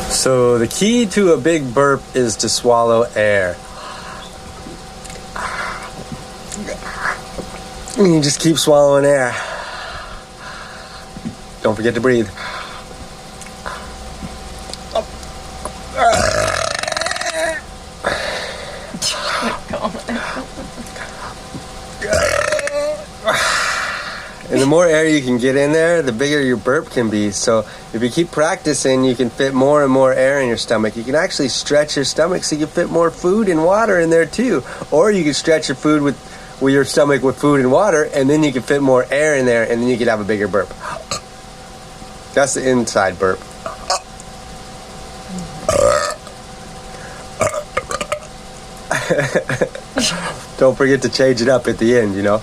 So the key to a big burp is to swallow air. And you just keep swallowing air. Don't forget to breathe. And the more air you can get in there, the bigger your burp can be. So if you keep practicing, you can fit more and more air in your stomach. You can actually stretch your stomach so you can fit more food and water in there too. Or you can stretch your food with your stomach with food and water, and then you can fit more air in there, and then you can have a bigger burp. That's the inside burp. Don't forget to change it up at the end, you know.